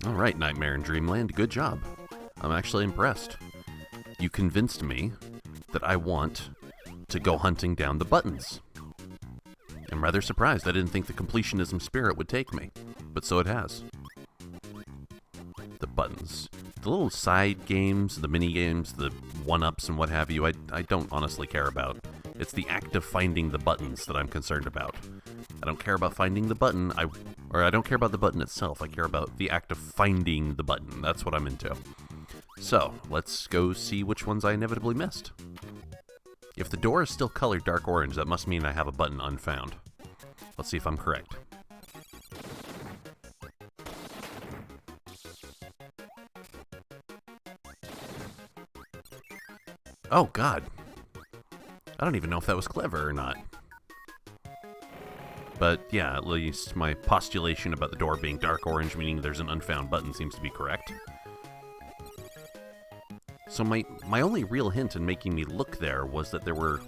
Alright, Nightmare in Dreamland, good job. I'm actually impressed. You convinced me that I want to go hunting down the buttons. I'm rather surprised. I didn't think the completionism spirit would take me, but so it has. The buttons. The little side games, the mini games, the one-ups and what have you, I don't honestly care about. It's the act of finding the buttons that I'm concerned about. I don't care about finding the button, I don't care about the button itself, I care about the act of finding the button. That's what I'm into. So, let's go see which ones I inevitably missed. If the door is still colored dark orange, that must mean I have a button unfound. Let's see if I'm correct. Oh, God. I don't even know if that was clever or not. But, yeah, at least my postulation about the door being dark orange, meaning there's an unfound button, seems to be correct. So my only real hint in making me look there was that there were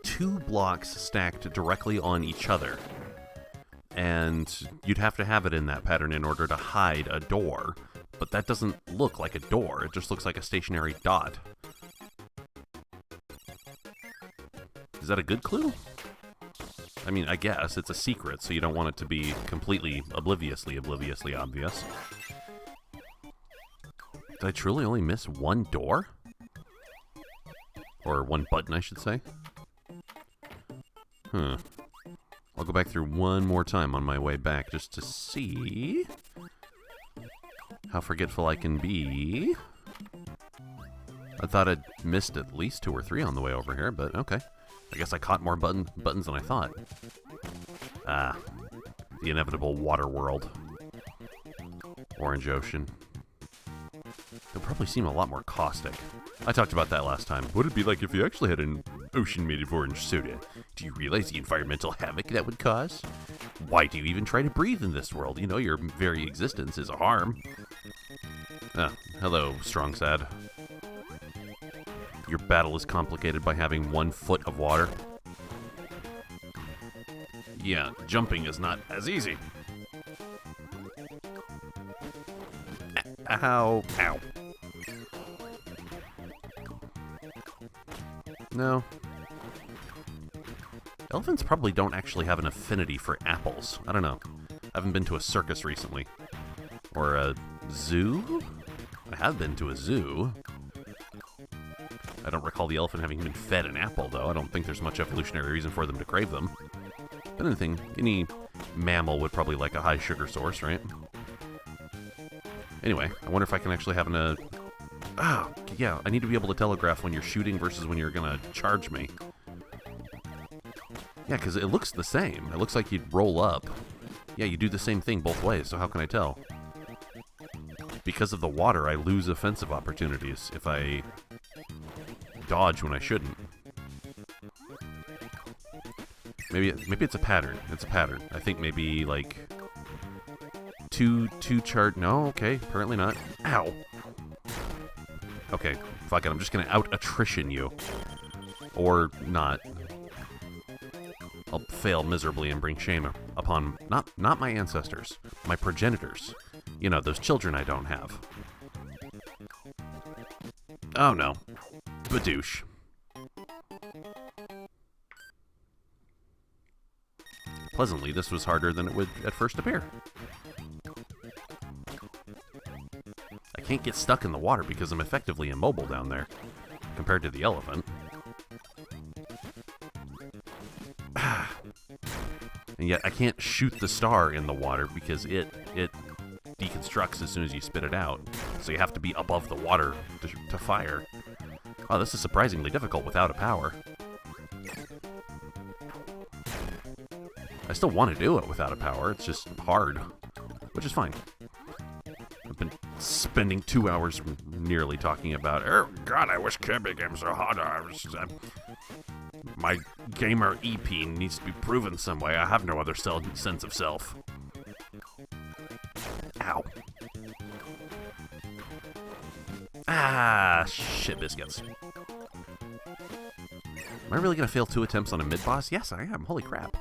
2 blocks stacked directly on each other. And you'd have to have it in that pattern in order to hide a door. But that doesn't look like a door, it just looks like a stationary dot. Is that a good clue? I mean, I guess. It's a secret, so you don't want it to be completely obliviously obvious. Did I truly only miss one door? Or one button, I should say. Huh. I'll go back through one more time on my way back just to see how forgetful I can be. I thought I'd missed at least 2 or 3 on the way over here, but okay. I guess I caught more buttons than I thought. Ah, the inevitable water world. Orange Ocean. They'll probably seem a lot more caustic. I talked about that last time. What would it be like if you actually had an ocean made of orange soda? Do you realize the environmental havoc that would cause? Why do you even try to breathe in this world? You know your very existence is a harm. Ah, hello, Strong Sad. Your battle is complicated by having 1 foot of water. Yeah, jumping is not as easy. Ow. Ow. No. Elephants probably don't actually have an affinity for apples. I don't know. I haven't been to a circus recently. Or a zoo? I have been to a zoo. I don't recall the elephant having been fed an apple, though. I don't think there's much evolutionary reason for them to crave them. But any mammal would probably like a high sugar source, right? Anyway, I wonder if I can actually have an... yeah, I need to be able to telegraph when you're shooting versus when you're gonna charge me. Yeah, because it looks the same. It looks like you'd roll up. Yeah, you do the same thing both ways, so how can I tell? Because of the water, I lose offensive opportunities if I dodge when I shouldn't. Maybe it's a pattern. It's a pattern. I think maybe like two charge. No, okay, apparently not. Ow. Okay, fuck it. I'm just gonna out attrition you, or not. I'll fail miserably and bring shame upon not my ancestors, my progenitors. You know, those children I don't have. Oh no. Badoosh. Pleasantly, this was harder than it would at first appear. I can't get stuck in the water because I'm effectively immobile down there, compared to the elephant. And yet I can't shoot the star in the water because it deconstructs as soon as you spit it out. So you have to be above the water to fire. Oh, this is surprisingly difficult without a power. I still want to do it without a power, it's just hard. Which is fine. I've been spending 2 hours nearly talking about, oh god, I wish Kirby games are harder. My gamer EP needs to be proven some way. I have no other sense of self. Ow. Ah, shit biscuits. Am I really gonna fail 2 attempts on a mid-boss? Yes, I am. Holy crap.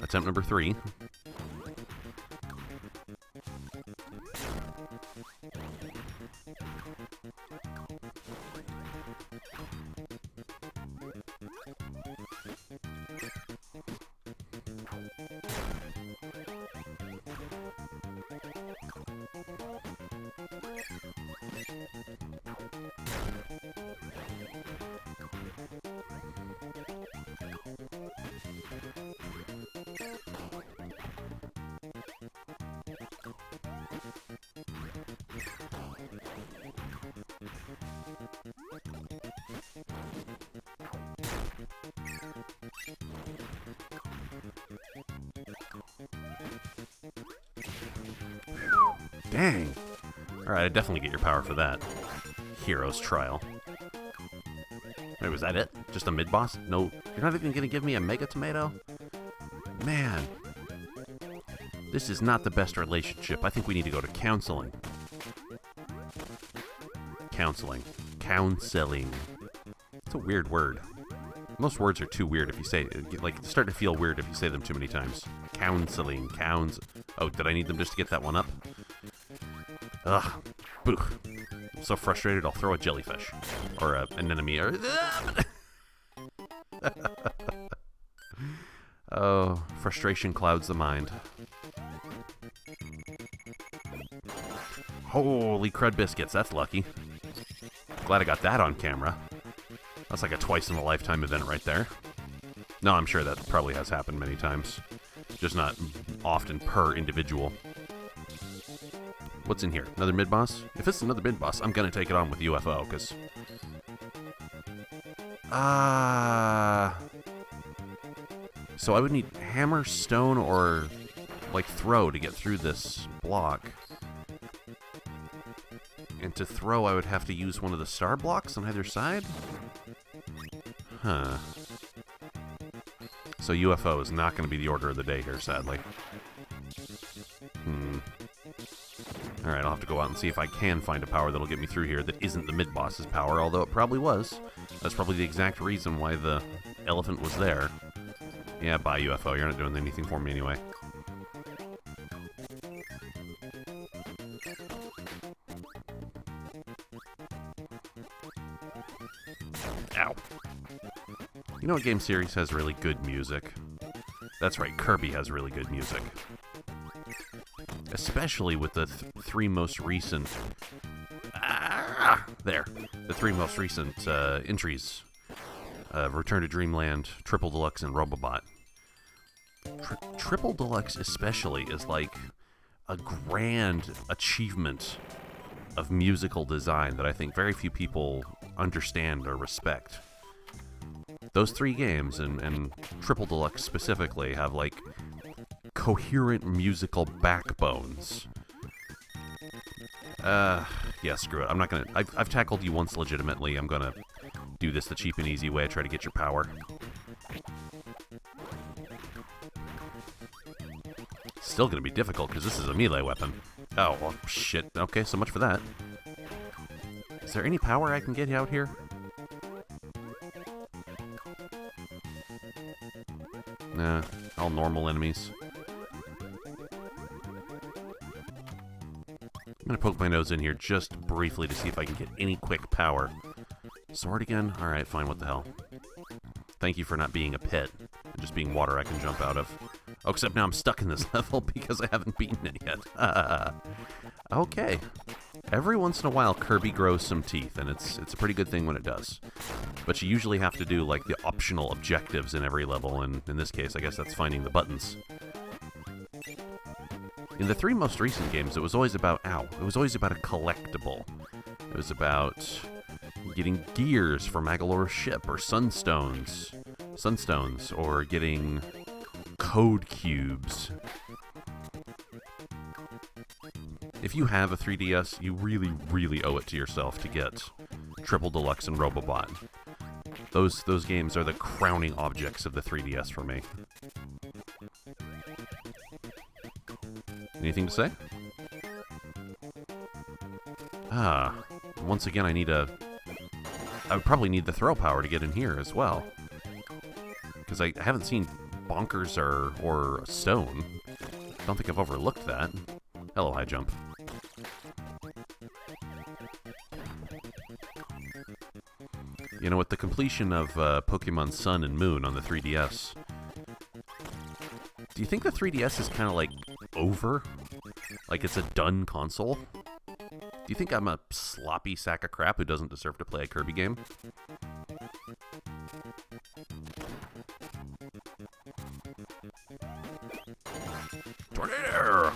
Attempt number 3. Dang. Alright, I definitely get your power for that. Hero's Trial. Wait, was that it? Just a mid-boss? No, you're not even gonna give me a Mega Tomato? Man. This is not the best relationship. I think we need to go to counseling. Counseling. Counseling. It's a weird word. Most words are too weird if you say, like, start to feel weird if you say them too many times. Counseling. Oh, did I need them just to get that one up? Ugh. Boo. I'm so frustrated, I'll throw a jellyfish. Or an enemy. Or oh, frustration clouds the mind. Holy crud biscuits, that's lucky. Glad I got that on camera. That's like a twice-in-a-lifetime event right there. No, I'm sure that probably has happened many times. Just not often per individual. What's in here? Another mid-boss? If it's another mid-boss, I'm gonna take it on with UFO, because... So I would need hammer, stone, or, like, throw to get through this block. And to throw, I would have to use one of the star blocks on either side? Huh. So UFO is not going to be the order of the day here, sadly. Alright, I'll have to go out and see if I can find a power that'll get me through here that isn't the mid-boss's power, although it probably was. That's probably the exact reason why the elephant was there. Yeah, bye, UFO. You're not doing anything for me anyway. Ow. You know what game series has really good music? That's right, Kirby has really good music. Especially with the three most recent... The three most recent entries. Return to Dreamland, Triple Deluxe, and Robobot. Triple Deluxe especially is like a grand achievement of musical design that I think very few people understand or respect. Those three games, and Triple Deluxe specifically, have like coherent musical backbones. Yeah, screw it. I'm not gonna... I've tackled you once legitimately. I'm gonna do this the cheap and easy way. I try to get your power. Still gonna be difficult, because this is a melee weapon. Oh, well, shit. Okay, so much for that. Is there any power I can get out here? Nah, all normal enemies. I'm gonna poke my nose in here just briefly to see if I can get any quick power. Sword again? Alright, fine, what the hell. Thank you for not being a pit, and just being water I can jump out of. Oh, except now I'm stuck in this level because I haven't beaten it yet. Okay. Every once in a while, Kirby grows some teeth, and it's a pretty good thing when it does. But you usually have to do, like, the optional objectives in every level, and in this case, I guess that's finding the buttons. In the three most recent games, it was always about, it was always about a collectible. It was about getting gears for Magalore's ship, or sunstones, or getting code cubes. If you have a 3DS, you really, really owe it to yourself to get Triple Deluxe and Robobot. Those games are the crowning objects of the 3DS for me. Anything to say? Once again, I would probably need the throw power to get in here as well. Because I haven't seen bonkers or stone. Don't think I've overlooked that. Hello, high jump. You know, with the completion of Pokemon Sun and Moon on the 3DS, do you think the 3DS is kind of like over? Like it's a done console? Do you think I'm a sloppy sack of crap who doesn't deserve to play a Kirby game? Tornado!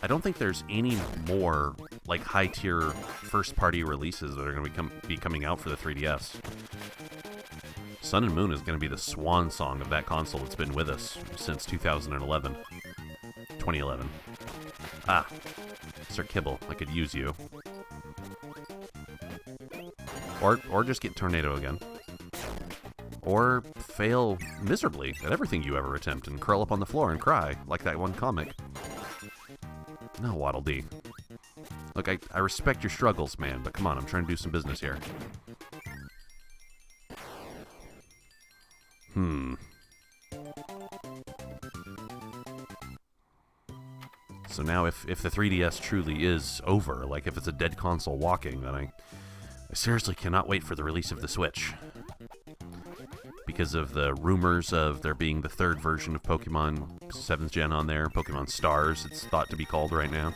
I don't think there's any more like high-tier first-party releases that are going to be coming out for the 3DS. Sun and Moon is going to be the swan song of that console that's been with us since 2011. 2011. Ah, Sir Kibble, I could use you. Or just get Tornado again. Or fail miserably at everything you ever attempt and curl up on the floor and cry, like that one comic. No, Waddle Dee. Look, I respect your struggles, man, but come on, I'm trying to do some business here. So now if the 3DS truly is over, like if it's a dead console walking, then I seriously cannot wait for the release of the Switch. Because of the rumors of there being the third version of Pokemon 7th Gen on there, Pokemon Stars, it's thought to be called right now.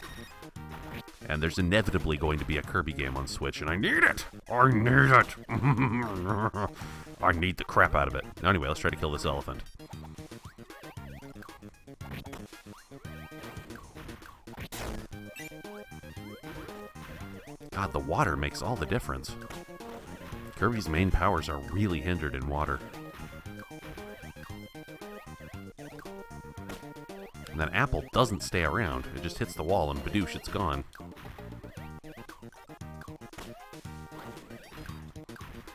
And there's inevitably going to be a Kirby game on Switch, and I need it! I need it! I need the crap out of it. Anyway, let's try to kill this elephant. God, the water makes all the difference. Kirby's main powers are really hindered in water. And that apple doesn't stay around. It just hits the wall and badoosh, it's gone.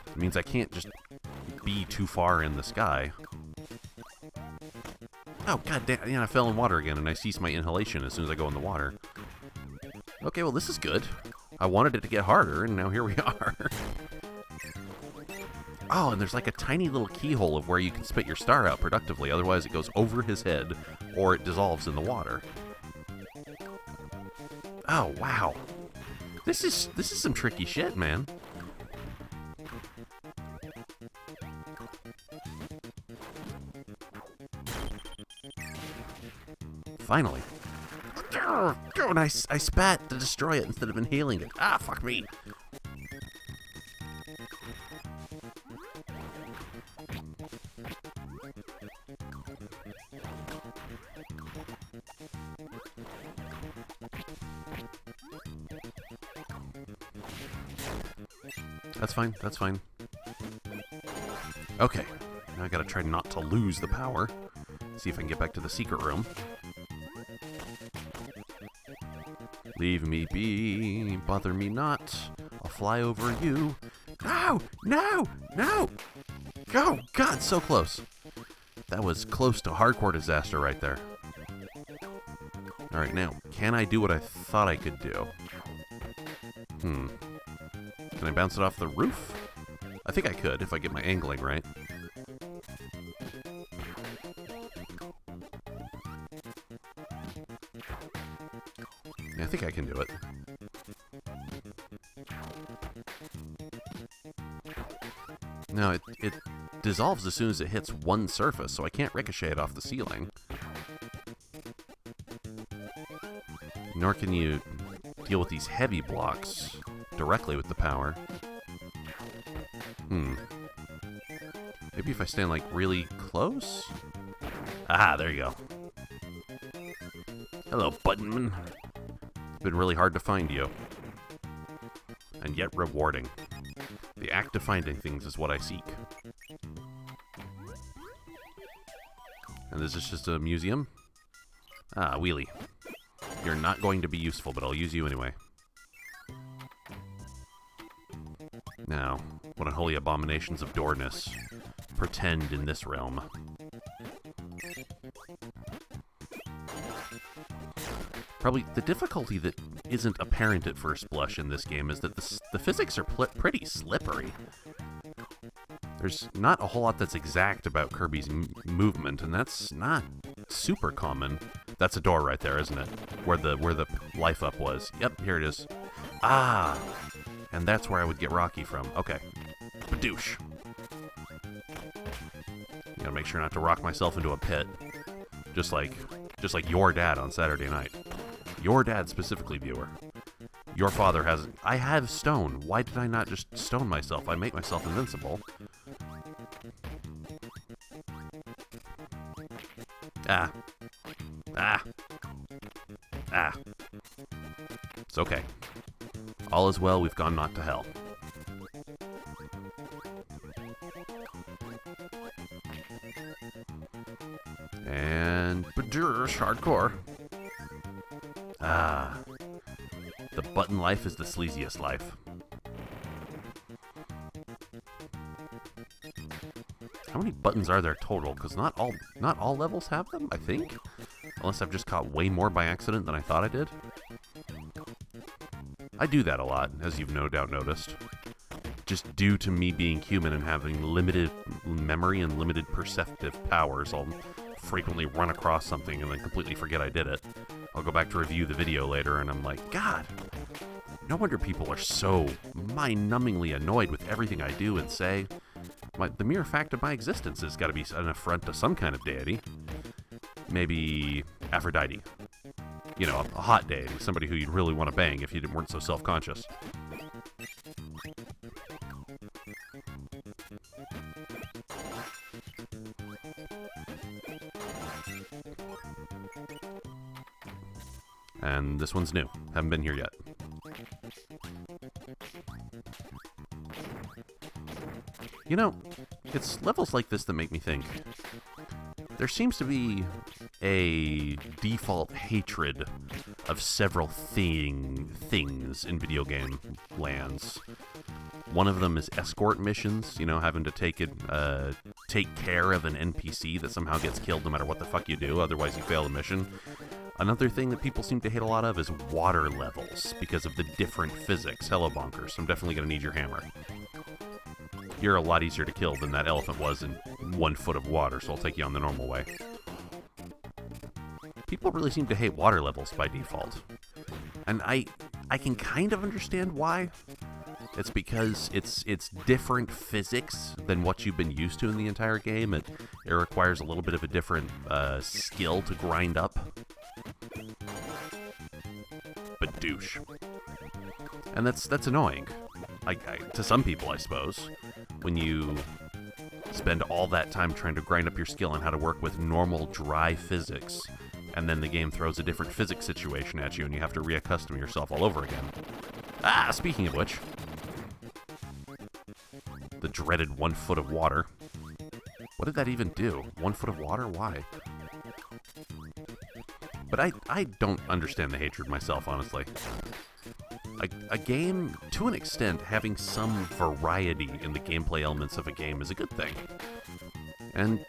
It means I can't just be too far in the sky. Oh, god damn, yeah, I fell in water again and I cease my inhalation as soon as I go in the water. Okay, well this is good. I wanted it to get harder, and now here we are. Oh, and there's like a tiny little keyhole of where you can spit your star out productively, otherwise it goes over his head, or it dissolves in the water. Oh, wow. This is some tricky shit, man. Finally. Oh, and I spat to destroy it instead of inhaling it. Ah, fuck me. That's fine, that's fine. Okay, now I gotta try not to lose the power. See if I can get back to the secret room. Leave me be, bother me not. I'll fly over you. No! No! No! Oh, God, so close. That was close to hardcore disaster right there. Alright, now, can I do what I thought I could do? Can I bounce it off the roof? I think I could, if I get my angling right. Yeah, I think I can do it. No, it dissolves as soon as it hits one surface, so I can't ricochet it off the ceiling. Nor can you deal with these heavy blocks directly with the power. Maybe if I stand, like, really close? Ah, there you go. Hello, Buttonman. It's been really hard to find you. And yet rewarding. The act of finding things is what I seek. And this is just a museum? Ah, wheelie. You're not going to be useful, but I'll use you anyway. Now, what unholy abominations of doorness pretend in this realm? Probably the difficulty that isn't apparent at first blush in this game is that the physics are pretty slippery. There's not a whole lot that's exact about Kirby's movement, and that's not super common. That's a door right there, isn't it? Where the life up was. Yep, here it is. Ah! And that's where I would get Rocky from. Okay. Badoosh. Gotta make sure not to rock myself into a pit. Just like your dad on Saturday night. Your dad specifically, viewer. Your father has... I have stone. Why did I not just stone myself? I make myself invincible. Ah. Ah. Ah. It's okay. All is well, we've gone not to hell. And... Badoosh, hardcore. Ah. The button life is the sleaziest life. How many buttons are there total? Because not all levels have them, I think. Unless I've just caught way more by accident than I thought I did. I do that a lot, as you've no doubt noticed. Just due to me being human and having limited memory and limited perceptive powers, I'll frequently run across something and then completely forget I did it. I'll go back to review the video later and I'm like, God, no wonder people are so mind-numbingly annoyed with everything I do and say. The mere fact of my existence has got to be an affront to some kind of deity. Maybe Aphrodite. You know, a hot deity, somebody who you'd really want to bang if you weren't so self-conscious. And this one's new. Haven't been here yet. You know, it's levels like this that make me think. There seems to be a default hatred of several things in video game lands. One of them is escort missions, you know, having to take care of an NPC that somehow gets killed no matter what the fuck you do, otherwise you fail the mission. Another thing that people seem to hate a lot of is water levels, because of the different physics. Hello, Bonkers. I'm definitely going to need your hammer. You're a lot easier to kill than that elephant was in 1 foot of water, so I'll take you on the normal way. People really seem to hate water levels by default. And I can kind of understand why. It's because it's different physics than what you've been used to in the entire game. It requires a little bit of a different skill to grind up. But douche. And that's annoying. To some people, I suppose. When you spend all that time trying to grind up your skill on how to work with normal, dry physics, and then the game throws a different physics situation at you and you have to reaccustom yourself all over again. Ah, speaking of which... The dreaded 1 foot of water. What did that even do? 1 foot of water? Why? But I don't understand the hatred myself, honestly. A game, to an extent, having some variety in the gameplay elements of a game is a good thing. And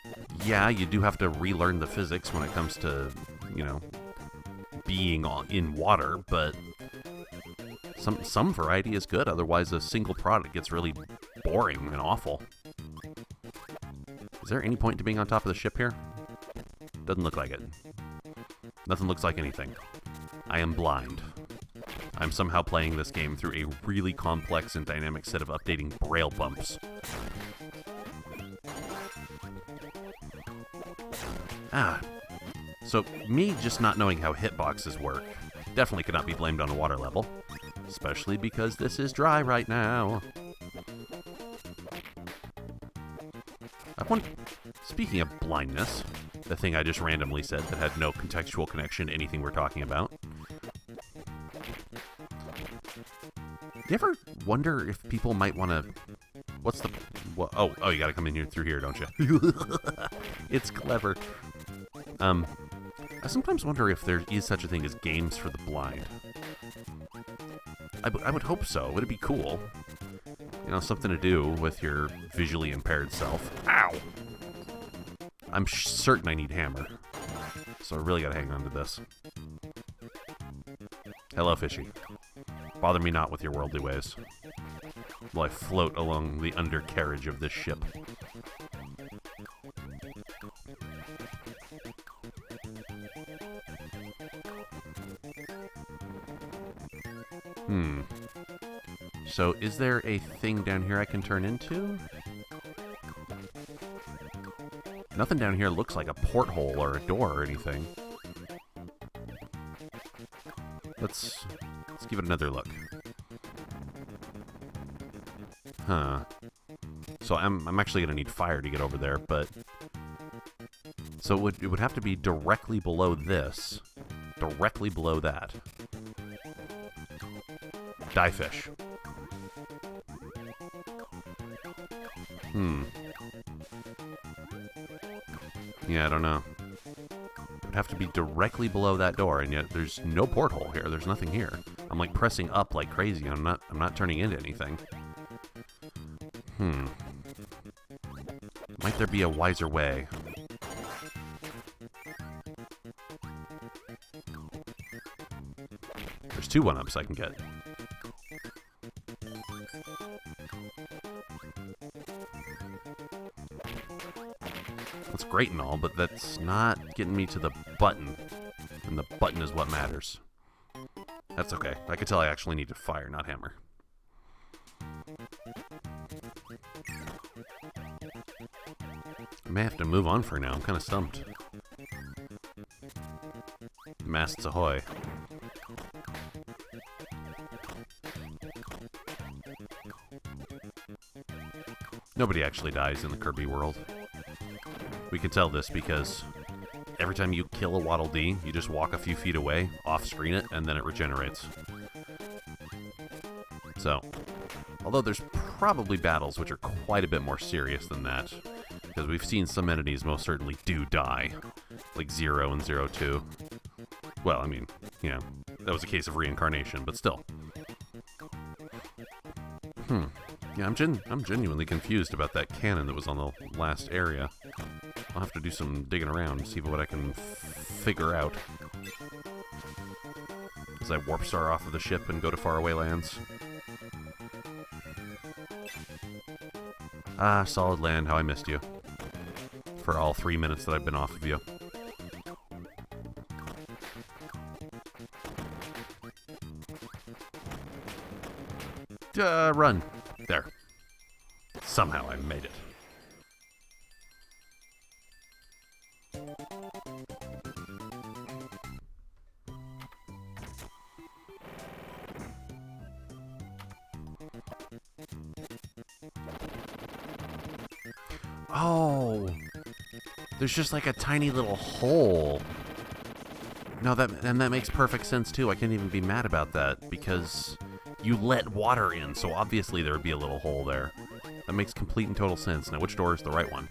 yeah, you do have to relearn the physics when it comes to, you know, being in water, but some variety is good, otherwise a single product gets really boring and awful. Is there any point to being on top of the ship here? Doesn't look like it. Nothing looks like anything. I am blind. I'm somehow playing this game through a really complex and dynamic set of updating braille bumps. Ah. So, me just not knowing how hitboxes work definitely could not be blamed on a water level. Especially because this is dry right now. Speaking of blindness, the thing I just randomly said that had no contextual connection to anything we're talking about. Do you ever wonder if people might want to... Oh, you gotta come in here through here, don't you? It's clever. I sometimes wonder if there is such a thing as games for the blind. I would hope so. Would it be cool? You know, something to do with your visually impaired self. Ow! I'm certain I need hammer. So I really gotta hang on to this. Hello, fishy. Bother me not with your worldly ways. while I float along the undercarriage of this ship. So, is there a thing down here I can turn into? Nothing down here looks like a porthole or a door or anything. Let's give it another look. Huh. So I'm actually gonna need fire to get over there, but so it would have to be directly below this, directly below that. Die fish. Yeah, I don't know. It would have to be directly below that door, and yet there's no porthole here. There's nothing here. I'm like pressing up like crazy. I'm not turning into anything. Might there be a wiser way? There's 2 1-ups I can get. That's great and all, but that's not getting me to the button. And the button is what matters. That's okay. I could tell I actually need to fire, not hammer. I may have to move on for now. I'm kind of stumped. Masts ahoy. Nobody actually dies in the Kirby world. We can tell this because every time you kill a Waddle Dee, you just walk a few feet away, off-screen it, and then it regenerates. So, although there's probably battles which are quite a bit more serious than that, because we've seen some entities most certainly do die, like Zero and Zero 2. Well, I mean, you know, that was a case of reincarnation, but still. Yeah, I'm genuinely confused about that cannon that was on the last area. I'll have to do some digging around and see what I can figure out. As I warp star off of the ship and go to faraway lands. Ah, solid land, how I missed you. For all 3 minutes that I've been off of you. Run. There. Somehow I made it. Oh, there's just like a tiny little hole. No, that makes perfect sense too. I can't even be mad about that because you let water in, so obviously there would be a little hole there. That makes complete and total sense. Now, which door is the right one?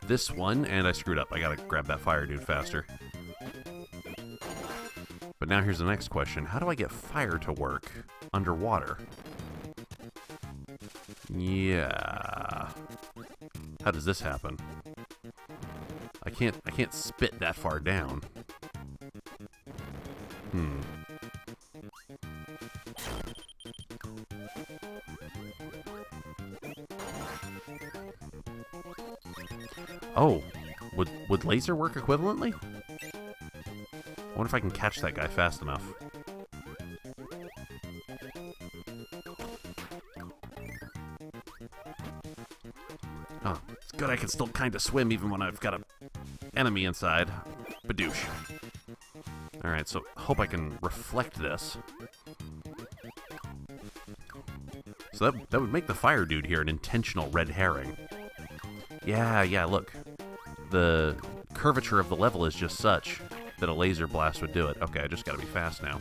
This one, and I screwed up. I gotta grab that fire dude faster. But now here's the next question. How do I get fire to work underwater? Yeah. How does this happen? I can't spit that far down. Oh, would laser work equivalently? I wonder if I can catch that guy fast enough. Oh, it's good I can still kind of swim even when I've got an enemy inside. Badoosh. Alright, so hope I can reflect this. So that would make the fire dude here an intentional red herring. Yeah, look. The curvature of the level is just such that a laser blast would do it. Okay, I just gotta be fast now.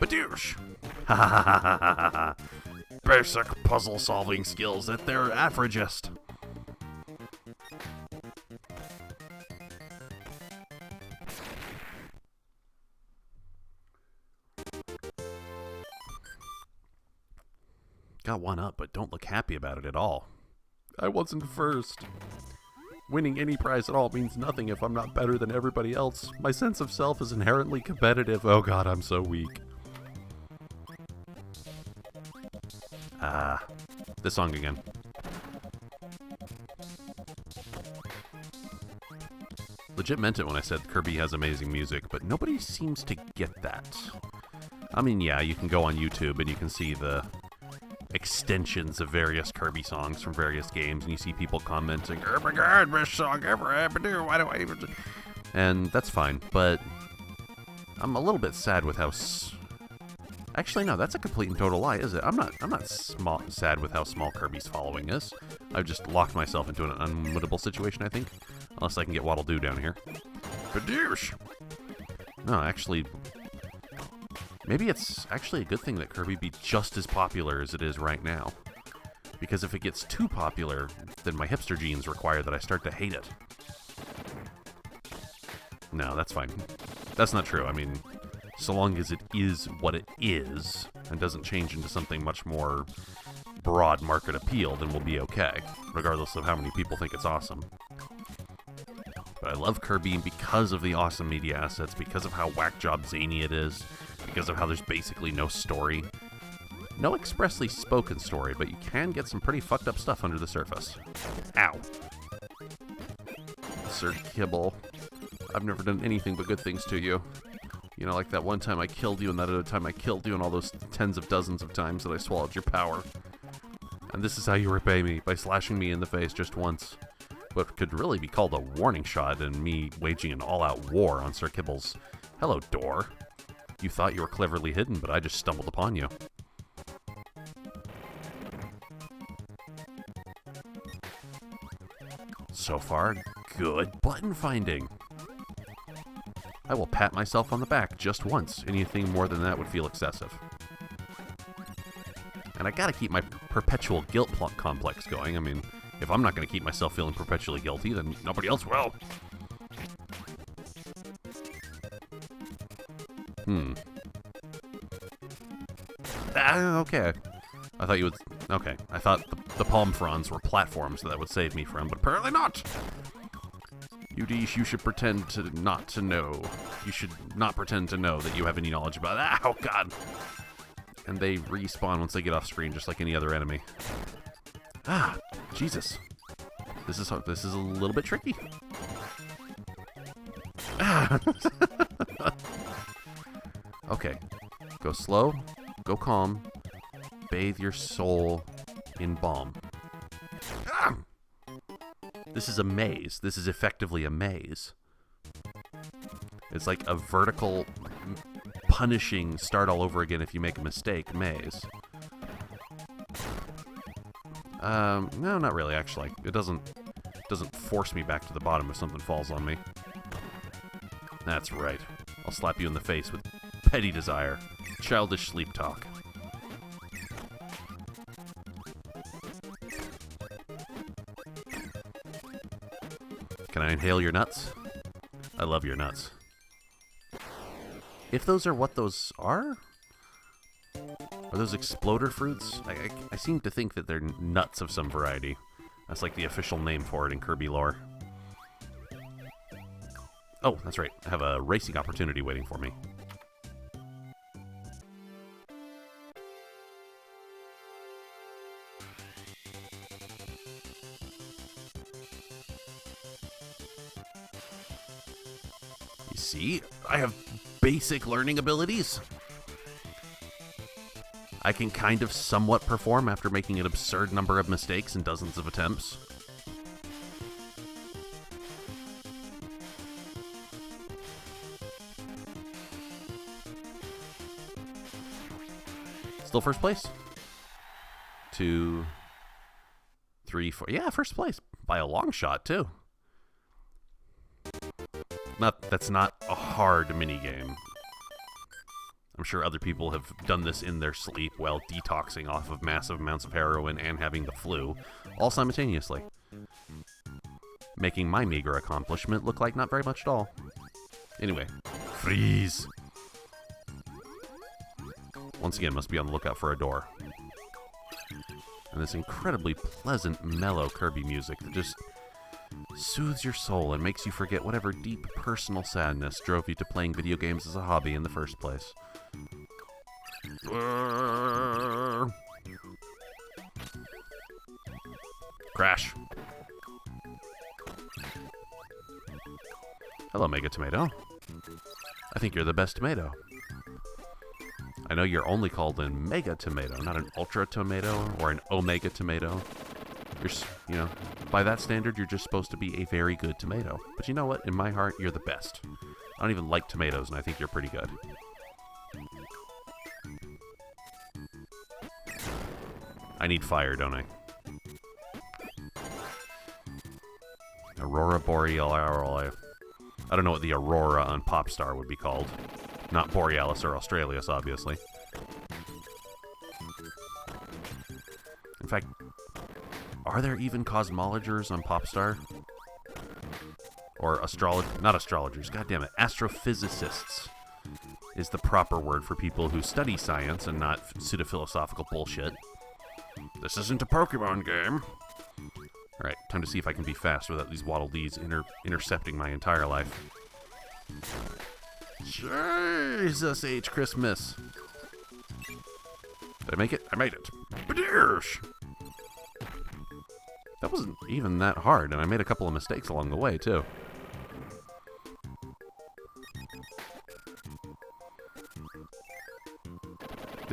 Badoosh! Ha ha ha ha ha ha! Basic puzzle solving skills at their averagest. Got one up, but don't look happy about it at all. I wasn't first. Winning any prize at all means nothing if I'm not better than everybody else. My sense of self is inherently competitive. Oh god, I'm so weak. This song again. Legit meant it when I said Kirby has amazing music, but nobody seems to get that. I mean, yeah, you can go on YouTube and you can see the extensions of various Kirby songs from various games, and you see people commenting, "Oh my god, best song ever, why do I even..." And that's fine, but I'm a little bit sad with how... Actually, no, that's a complete and total lie, is it? I'm not sad with how small Kirby's following is. I've just locked myself into an unwinnable situation, I think. Unless I can get Waddle Doo down here. Badoosh! No, actually... Maybe it's actually a good thing that Kirby be just as popular as it is right now. Because if it gets too popular, then my hipster genes require that I start to hate it. No, that's fine. That's not true. I mean, so long as it is what it is, and doesn't change into something much more broad market appeal, then we'll be okay, regardless of how many people think it's awesome. But I love Kirby because of the awesome media assets, because of how whack job zany it is, because of how there's basically no story. No expressly spoken story, but you can get some pretty fucked up stuff under the surface. Ow. Sir Kibble, I've never done anything but good things to you. You know, like that one time I killed you, and that other time I killed you, and all those tens of dozens of times that I swallowed your power. And this is how you repay me, by slashing me in the face just once. What could really be called a warning shot, and me waging an all-out war on Sir Kibble's... Hello, door. You thought you were cleverly hidden, but I just stumbled upon you. So far, good button finding. I will pat myself on the back just once. Anything more than that would feel excessive. And I gotta keep my perpetual guilt complex going. I mean, if I'm not gonna keep myself feeling perpetually guilty, then nobody else will. Okay. I thought you would... Okay. I thought the palm fronds were platforms that would save me from, but apparently not! Udish, you should pretend to not to know. You should not pretend to know that you have any knowledge about that. Oh, God! And they respawn once they get off screen, just like any other enemy. Ah! Jesus. This is a little bit tricky. Ah! Okay. Go slow. Go calm. Bathe your soul in balm. Ah! This is a maze. This is effectively a maze. It's like a vertical, punishing, start all over again if you make a mistake maze. No, not really, actually. It doesn't force me back to the bottom if something falls on me. That's right. I'll slap you in the face with petty desire. Childish sleep talk. Can I inhale your nuts? I love your nuts. If those are what those are? Are those exploder fruits? I seem to think that they're nuts of some variety. That's like the official name for it in Kirby lore. Oh, that's right. I have a racing opportunity waiting for me. See, I have basic learning abilities. I can kind of somewhat perform after making an absurd number of mistakes and dozens of attempts. Still first place. 2, 3, 4. Yeah, first place. By a long shot, too. That's not a hard minigame. I'm sure other people have done this in their sleep while detoxing off of massive amounts of heroin and having the flu, all simultaneously. Making my meager accomplishment look like not very much at all. Anyway, freeze! Once again, must be on the lookout for a door. And this incredibly pleasant, mellow Kirby music that just soothes your soul and makes you forget whatever deep personal sadness drove you to playing video games as a hobby in the first place. Crash. Hello, Mega Tomato. I think you're the best tomato. I know you're only called a Mega Tomato, not an Ultra Tomato or an Omega Tomato. You're, by that standard, you're just supposed to be a very good tomato. But you know what? In my heart, you're the best. I don't even like tomatoes, and I think you're pretty good. I need fire, don't I? Aurora Borealis. I don't know what the Aurora on Popstar would be called. Not Borealis or Australis, obviously. In fact, are there even cosmologers on Popstar? Or not astrologers, goddammit, astrophysicists is the proper word for people who study science and not pseudo-philosophical bullshit. This isn't a Pokemon game. Alright, time to see if I can be fast without these Waddle Dees intercepting my entire life. Jesus H. Christmas. Did I make it? I made it. Badoosh! That wasn't even that hard, and I made a couple of mistakes along the way, too.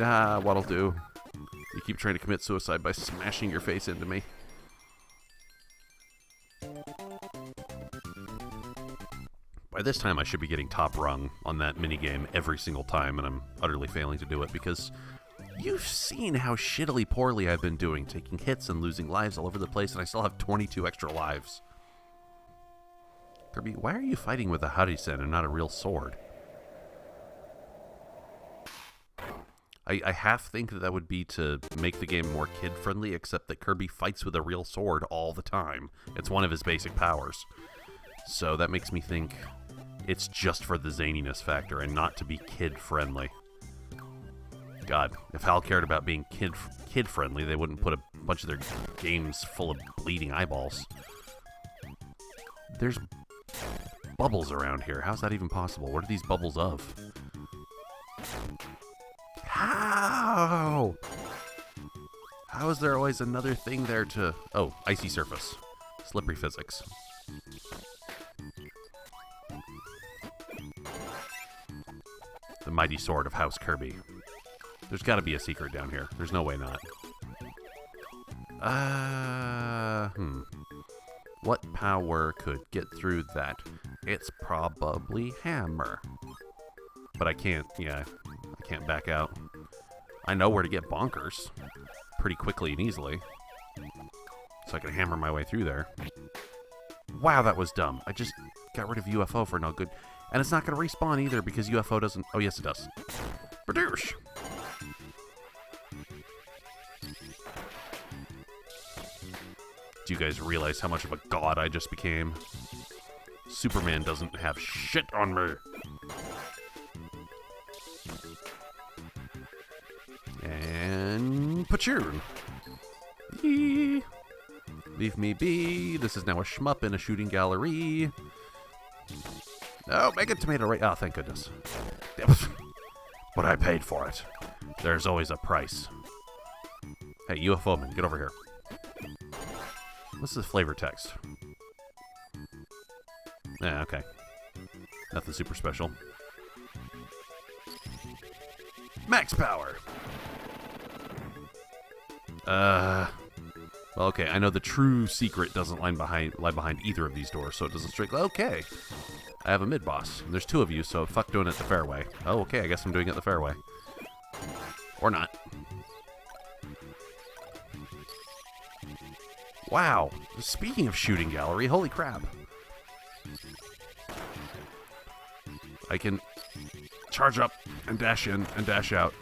Ah, what'll do? You keep trying to commit suicide by smashing your face into me. By this time, I should be getting top rung on that minigame every single time, and I'm utterly failing to do it because you've seen how shittily poorly I've been doing, taking hits and losing lives all over the place, and I still have 22 extra lives. Kirby, why are you fighting with a Harisen and not a real sword? I half think that would be to make the game more kid-friendly, except that Kirby fights with a real sword all the time. It's one of his basic powers. So that makes me think it's just for the zaniness factor and not to be kid-friendly. God, if HAL cared about being kid-friendly, they wouldn't put a bunch of their games full of bleeding eyeballs. There's bubbles around here. How's that even possible? What are these bubbles of? How? How is there always another thing there to... Oh, icy surface. Slippery physics. The mighty sword of House Kirby. There's got to be a secret down here. There's no way not. What power could get through that? It's probably hammer. But I can't, I can't back out. I know where to get bonkers. Pretty quickly and easily. So I can hammer my way through there. Wow, that was dumb. I just got rid of UFO for no good. And it's not going to respawn either because UFO doesn't... Oh, yes, it does. Badoosh! Do you guys realize how much of a god I just became? Superman doesn't have shit on me. And... Pachoon! Yee. Leave me be. This is now a shmup in a shooting gallery. Oh, Mega Tomato right... Oh, thank goodness. But I paid for it. There's always a price. Hey, UFO man, get over here. What's the flavor text? Yeah, okay. Nothing super special. Max power! Well, okay, I know the true secret doesn't lie behind either of these doors, so it doesn't strictly... Okay! I have a mid-boss. There's two of you, so fuck doing it the fair way. Oh, okay, I guess I'm doing it the fair way. Or not. Wow! Speaking of shooting gallery, holy crap! I can charge up and dash in and dash out.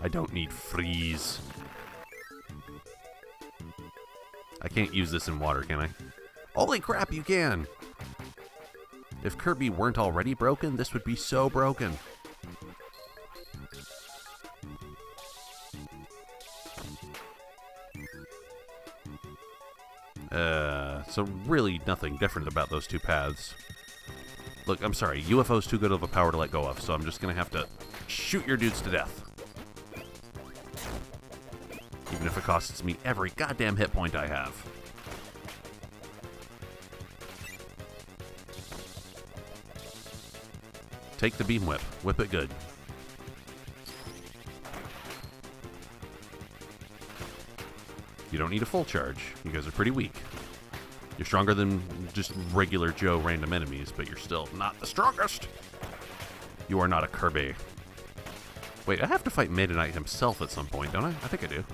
I don't need freeze. I can't use this in water, can I? Holy crap, you can! If Kirby weren't already broken, this would be so broken. So really nothing different about those two paths. Look, I'm sorry, UFO's too good of a power to let go of, so I'm just gonna have to shoot your dudes to death. even if it costs me every goddamn hit point I have. Take the beam whip. Whip it good. You don't need a full charge. You guys are pretty weak. You're stronger than just regular Joe random enemies, but you're still not the strongest. You are not a Kirby. Wait, I have to fight Meta Knight himself at some point, don't I? I think I do.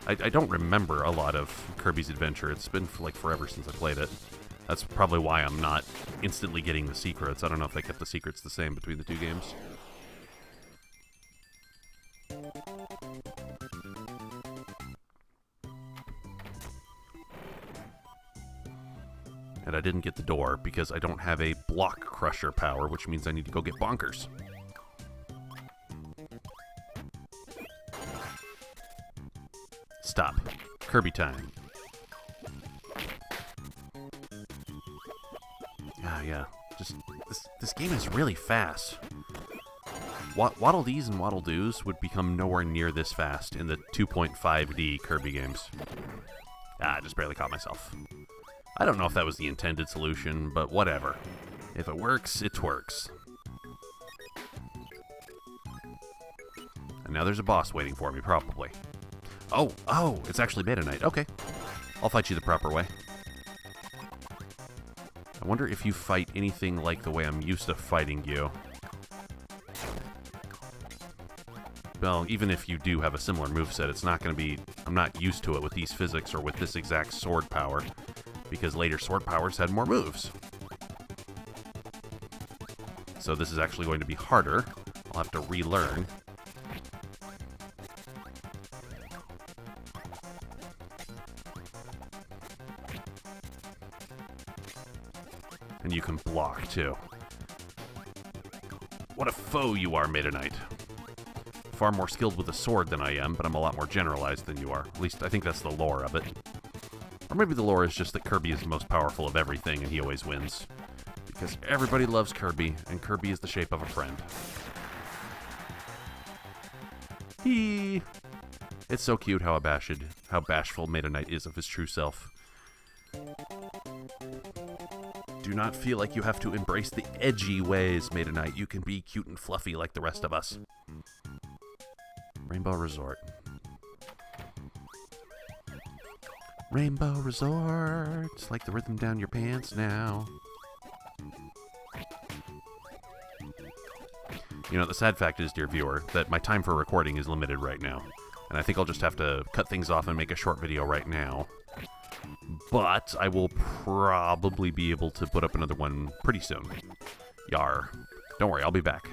I don't remember a lot of Kirby's Adventure. It's been like forever since I played it. That's probably why I'm not instantly getting the secrets. I don't know if they kept the secrets the same between the two games. And I didn't get the door because I don't have a block crusher power, which means I need to go get bonkers. Stop. Kirby time. Yeah. Just this game is really fast. Waddle Dees and Waddle Doos would become nowhere near this fast in the 2.5D Kirby games. I just barely caught myself. I don't know if that was the intended solution, but whatever. If it works, it twerks. And now there's a boss waiting for me, probably. Oh, it's actually Meta Knight. Okay. I'll fight you the proper way. I wonder if you fight anything like the way I'm used to fighting you. Well, even if you do have a similar moveset, it's not going to be... I'm not used to it with these physics or with this exact sword power, because later sword powers had more moves. So this is actually going to be harder. I'll have to relearn. And you can block, too. What a foe you are, Meta Knight. Far more skilled with a sword than I am, but I'm a lot more generalized than you are. At least, I think that's the lore of it. Or maybe the lore is just that Kirby is the most powerful of everything, and he always wins. Because everybody loves Kirby, and Kirby is the shape of a friend. It's so cute how bashful Meta Knight is of his true self. Do not feel like you have to embrace the edgy ways, Meta Knight. You can be cute and fluffy like the rest of us. Rainbow Resort. Rainbow Resort. It's like the rhythm down your pants now. You know, the sad fact is, dear viewer, that my time for recording is limited right now. And I think I'll just have to cut things off and make a short video right now. But I will probably be able to put up another one pretty soon. Yar. Don't worry, I'll be back.